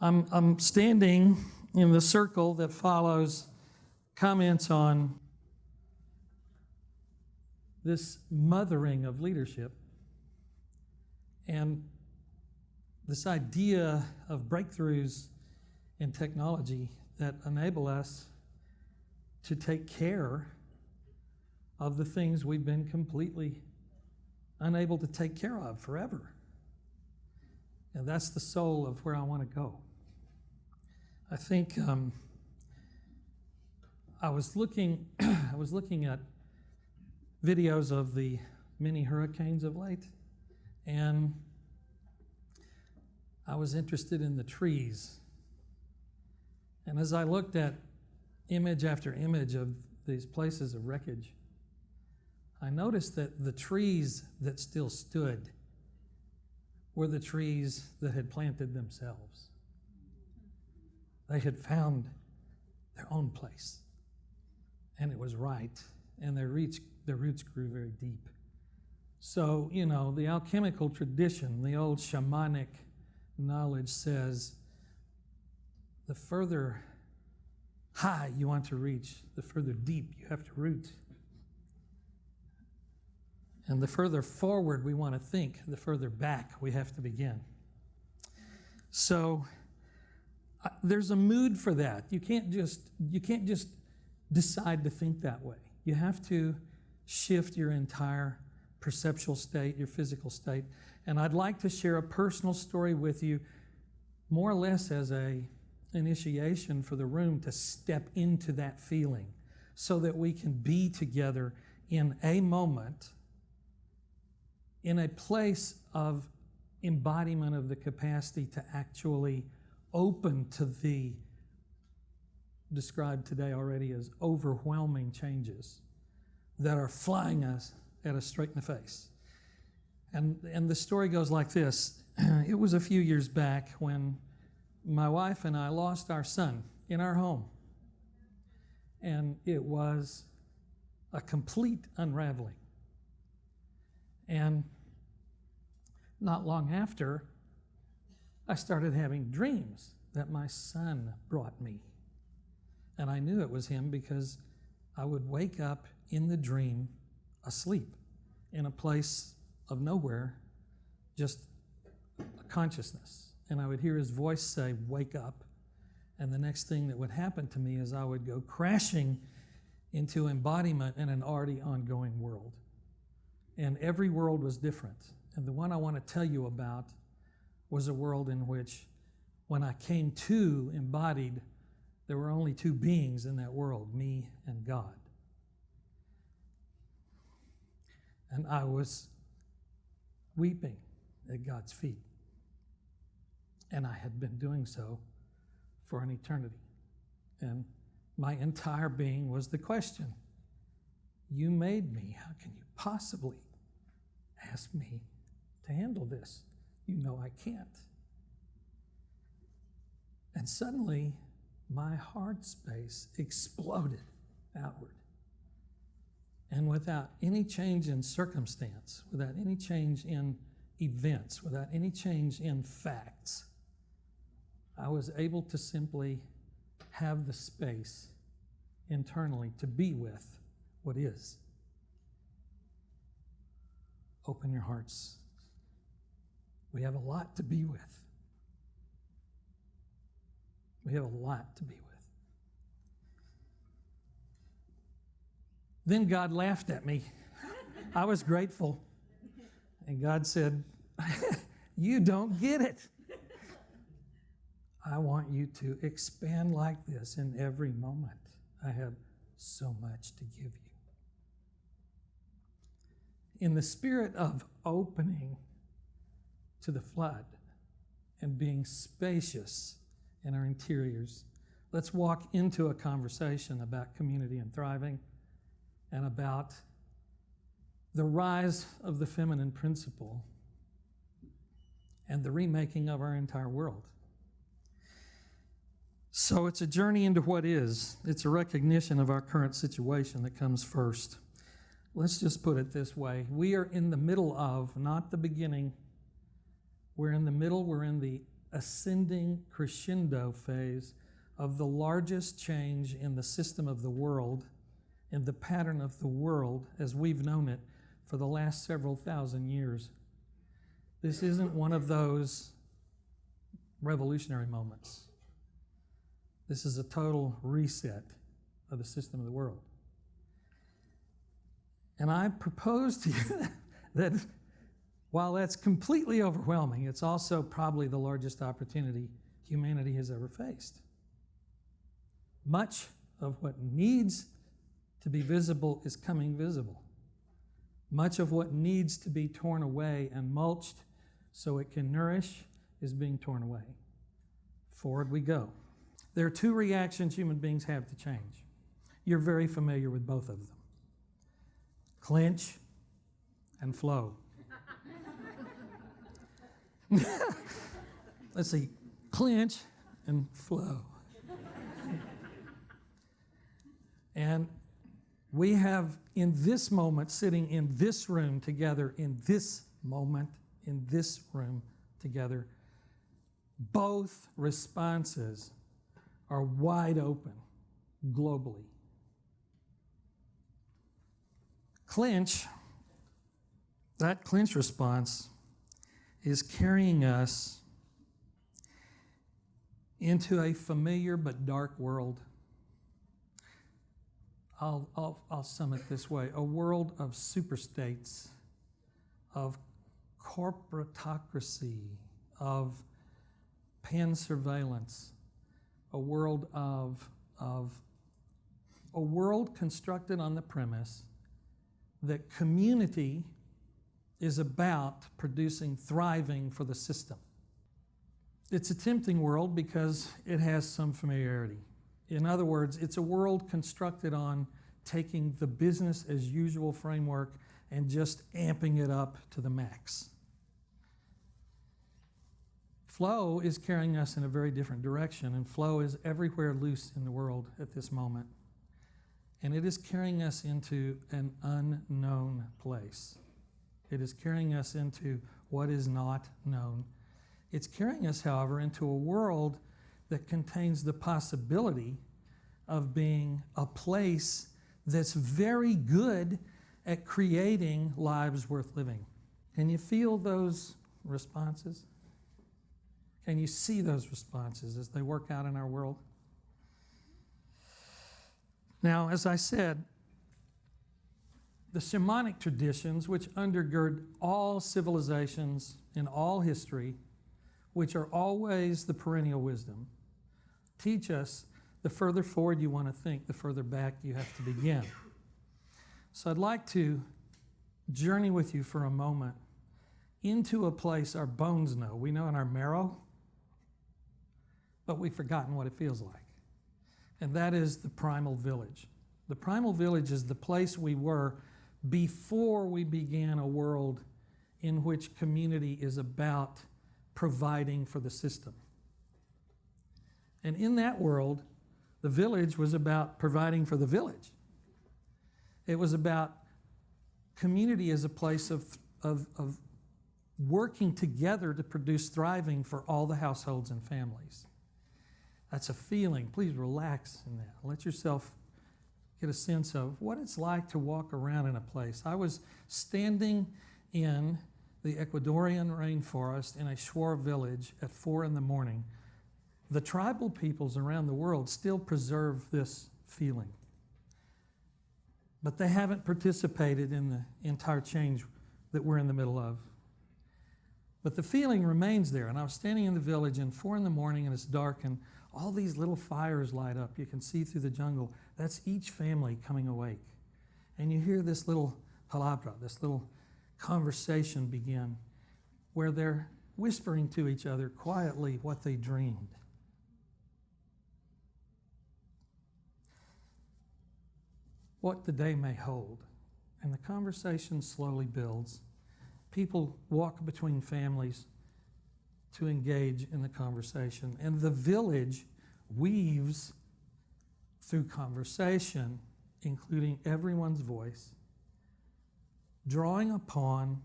I'm standing in the circle that follows comments on this mothering of leadership and this idea of breakthroughs in technology that enable us to take care of the things we've been completely unable to take care of forever. And that's the soul of where I want to go. I think I was looking at videos of the many hurricanes of late, and I was interested in the trees. And as I looked at image after image of these places of wreckage, I noticed that the trees that still stood were the trees that had planted themselves. They had found their own place, and it was right, and their roots grew very deep. So, the alchemical tradition, the old shamanic knowledge says the further high you want to reach, the further deep you have to root. And the further forward we want to think, the further back we have to begin. So there's a mood for that. You can't just decide to think that way. You have to shift your entire perceptual state, your physical state. And I'd like to share a personal story with you, more or less as an initiation for the room to step into that feeling so that we can be together in a moment, in a place of embodiment of the capacity to actually open to the described today already as overwhelming changes that are flying us at us straight in the face. And the story goes like this. It was a few years back when my wife and I lost our son in our home. And it was a complete unraveling. And not long after, I started having dreams that my son brought me. And I knew it was him because I would wake up in the dream asleep in a place of nowhere, just a consciousness. And I would hear his voice say, "Wake up." And the next thing that would happen to me is I would go crashing into embodiment in an already ongoing world. And every world was different. And the one I want to tell you about was a world in which, when I came to embodied, there were only two beings in that world, me and God. And I was weeping at God's feet. And I had been doing so for an eternity. And my entire being was the question, you made me, how can you possibly ask me to handle this? You know I can't. And suddenly, my heart space exploded outward. And without any change in circumstance, without any change in events, without any change in facts, I was able to simply have the space internally to be with what is. Open your hearts. We have a lot to be with. We have a lot to be with. Then God laughed at me. I was grateful. And God said, you don't get it. I want you to expand like this in every moment. I have so much to give you. In the spirit of opening to the flood and being spacious in our interiors, let's walk into a conversation about community and thriving and about the rise of the feminine principle and the remaking of our entire world. So it's a journey into what is. It's a recognition of our current situation that comes first. Let's just put it this way. We are in the middle of, not the beginning. We're in the middle, we're in the ascending crescendo phase of the largest change in the system of the world, in the pattern of the world as we've known it for the last several thousand years. This isn't one of those revolutionary moments. This is a total reset of the system of the world. And I propose to you that while that's completely overwhelming, it's also probably the largest opportunity humanity has ever faced. Much of what needs to be visible is coming visible. Much of what needs to be torn away and mulched so it can nourish is being torn away. Forward we go. There are two reactions human beings have to change. You're very familiar with both of them. Clinch and flow. Let's see, clinch and flow. And we have, in this moment, sitting in this room together, in this moment, in this room together, both responses are wide open globally. Clinch, that clinch response is carrying us into a familiar but dark world. I'll sum it this way: a world of superstates, of corporatocracy, of pan-surveillance, a world constructed on the premise that community is about producing thriving for the system. It's a tempting world because it has some familiarity. In other words, it's a world constructed on taking the business as usual framework and just amping it up to the max. Flow is carrying us in a very different direction, and flow is everywhere loose in the world at this moment. And it is carrying us into an unknown place. It is carrying us into what is not known. It's carrying us, however, into a world that contains the possibility of being a place that's very good at creating lives worth living. Can you feel those responses? Can you see those responses as they work out in our world? Now, as I said, the shamanic traditions, which undergird all civilizations in all history, which are always the perennial wisdom, teach us the further forward you want to think, the further back you have to begin. So I'd like to journey with you for a moment into a place our bones know. We know in our marrow, but we've forgotten what it feels like. And that is the primal village. The primal village is the place we were before we began a world in which community is about providing for the system. And in that world, the village was about providing for the village. It was about community as a place of working together to produce thriving for all the households and families. That's a feeling. Please relax in that. Let yourself get a sense of what it's like to walk around in a place. I was standing in the Ecuadorian rainforest in a Shuar village at 4 a.m. The tribal peoples around the world still preserve this feeling, but they haven't participated in the entire change that we're in the middle of. But the feeling remains there. And I was standing in the village in 4 a.m. and it's dark and all these little fires light up. You can see through the jungle. That's each family coming awake. And you hear this little palabra, this little conversation begin where they're whispering to each other quietly what they dreamed. What the day may hold. And the conversation slowly builds. People walk between families to engage in the conversation. And the village weaves through conversation, including everyone's voice, drawing upon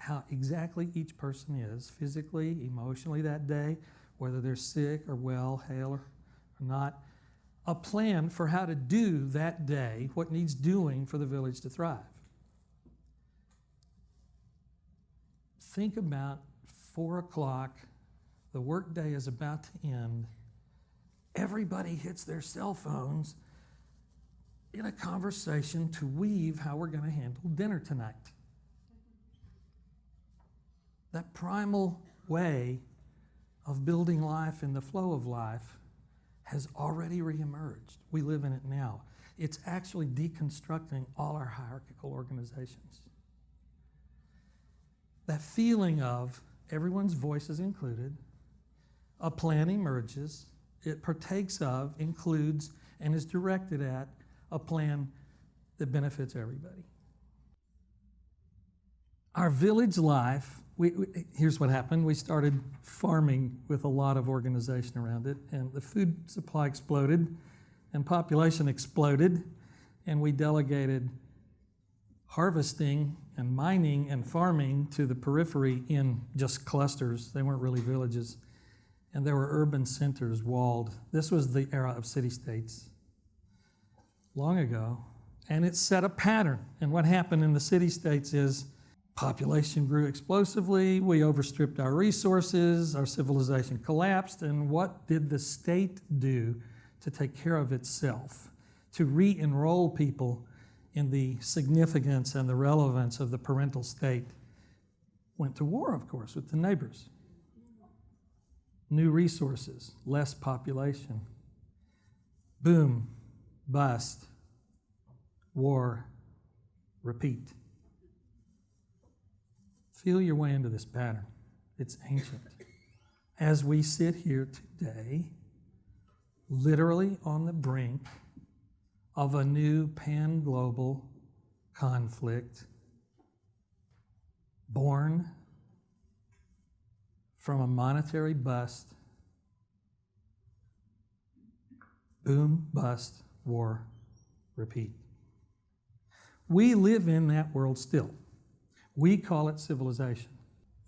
how exactly each person is, physically, emotionally that day, whether they're sick or well, hale or not, a plan for how to do that day what needs doing for the village to thrive. Think about 4 o'clock, the workday is about to end, everybody hits their cell phones in a conversation to weave how we're going to handle dinner tonight. That primal way of building life in the flow of life has already reemerged. We live in it now. It's actually deconstructing all our hierarchical organizations. That feeling of everyone's voice is included, a plan emerges, it partakes of, includes, and is directed at a plan that benefits everybody. Our village life, here's what happened. We started farming with a lot of organization around it, and the food supply exploded, and population exploded, and we delegated harvesting and mining and farming to the periphery in just clusters. They weren't really villages. And there were urban centers walled. This was the era of city-states long ago. And it set a pattern. And what happened in the city-states is population grew explosively, we overstripped our resources, our civilization collapsed, and what did the state do to take care of itself, to re-enroll people in the significance and the relevance of the parental state? Went to war, of course, with the neighbors. New resources, less population. Boom, bust, war, repeat. Feel your way into this pattern. It's ancient. As we sit here today, literally on the brink of a new pan-global conflict born from a monetary bust, boom, bust, war, repeat. We live in that world still. We call it civilization.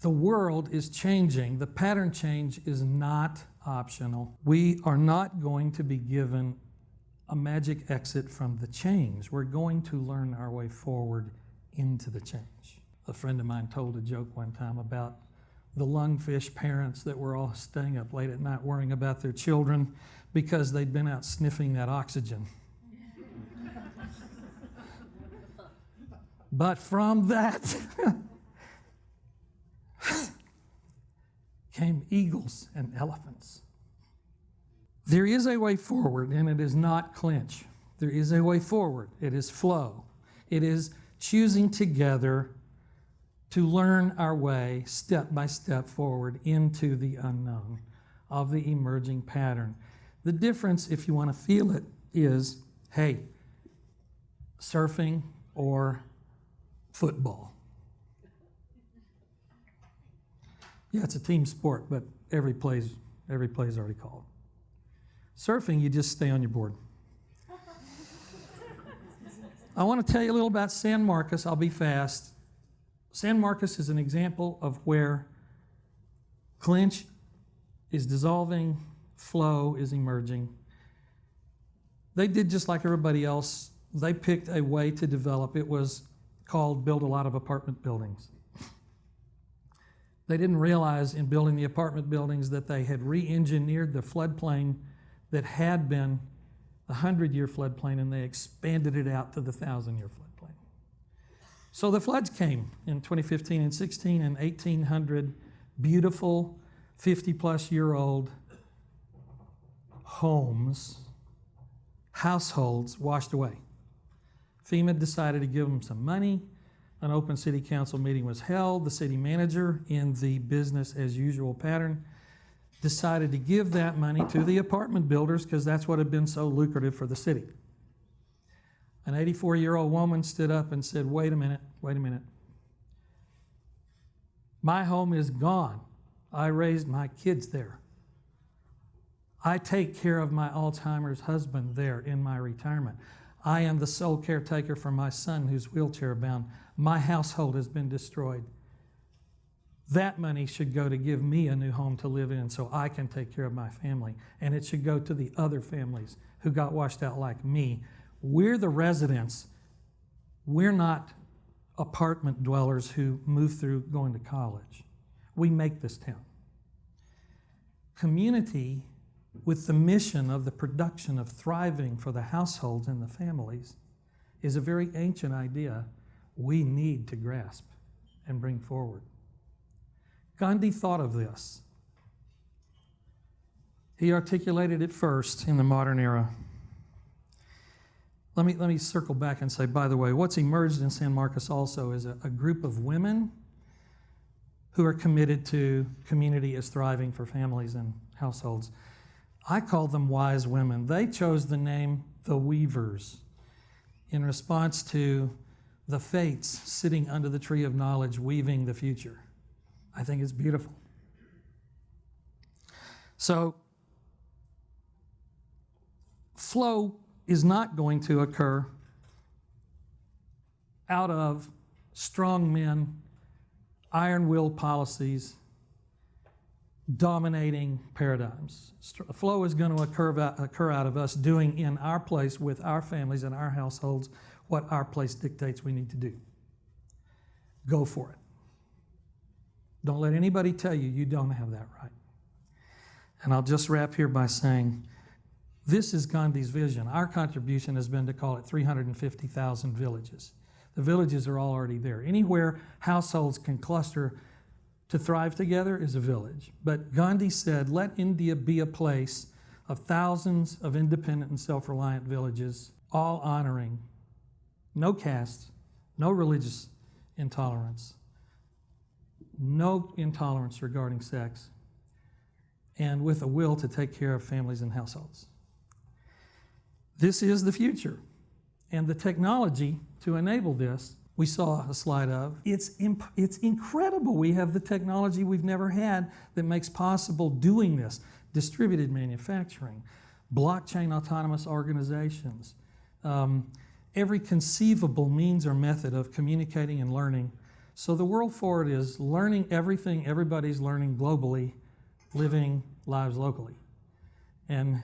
The world is changing. The pattern change is not optional. We are not going to be given a magic exit from the change. We're going to learn our way forward into the change. A friend of mine told a joke one time about the lungfish parents that were all staying up late at night worrying about their children because they'd been out sniffing that oxygen. But from that came eagles and elephants. There is a way forward, and it is not Clinch. There is a way forward. It is flow. It is choosing together to learn our way step by step forward into the unknown of the emerging pattern. The difference, if you want to feel it, is, hey, surfing or football. Yeah, it's a team sport, but every play's already called. Surfing, you just stay on your board. I want to tell you a little about San Marcos. I'll be fast. San Marcos is an example of where Clinch is dissolving, flow is emerging. They did just like everybody else. They picked a way to develop. It was called build a lot of apartment buildings. They didn't realize in building the apartment buildings that they had re-engineered the floodplain that had been the 100-year floodplain, and they expanded it out to the 1,000-year floodplain. So the floods came in 2015 and 16 and 1,800 beautiful 50-plus-year-old homes, households washed away. FEMA decided to give them some money. An open city council meeting was held. The city manager, in the business as usual pattern, decided to give that money to the apartment builders because that's what had been so lucrative for the city. An 84-year-old woman stood up and said, wait a minute. My home is gone. I raised my kids there. I take care of my Alzheimer's husband there in my retirement. I am the sole caretaker for my son who's wheelchair bound. My household has been destroyed. That money should go to give me a new home to live in so I can take care of my family. And it should go to the other families who got washed out like me. We're the residents. We're not apartment dwellers who move through going to college. We make this town. Community with the mission of the production of thriving for the households and the families is a very ancient idea we need to grasp and bring forward. Gandhi thought of this. He articulated it first in the modern era. Let me circle back and say, by the way, what's emerged in San Marcos also is a group of women who are committed to community as thriving for families and households. I call them wise women. They chose the name the Weavers in response to the fates sitting under the tree of knowledge weaving the future. I think it's beautiful. So, flow is not going to occur out of strong men, iron-willed policies, dominating paradigms. Flow is going to occur out of us doing in our place with our families and our households what our place dictates we need to do. Go for it. Don't let anybody tell you you don't have that right. And I'll just wrap here by saying, this is Gandhi's vision. Our contribution has been to call it 350,000 villages. The villages are all already there. Anywhere households can cluster to thrive together is a village. But Gandhi said, let India be a place of thousands of independent and self-reliant villages, all honoring no caste, no religious intolerance, no intolerance regarding sex, and with a will to take care of families and households. This is the future. And the technology to enable this, we saw a slide of. It's incredible. We have the technology we've never had that makes possible doing this. Distributed manufacturing, blockchain autonomous organizations, every conceivable means or method of communicating and learning. So the world forward is learning everything everybody's learning globally, living lives locally. And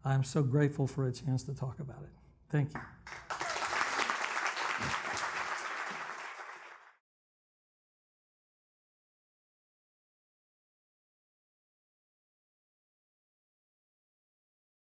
I'm so grateful for a chance to talk about it. Thank you.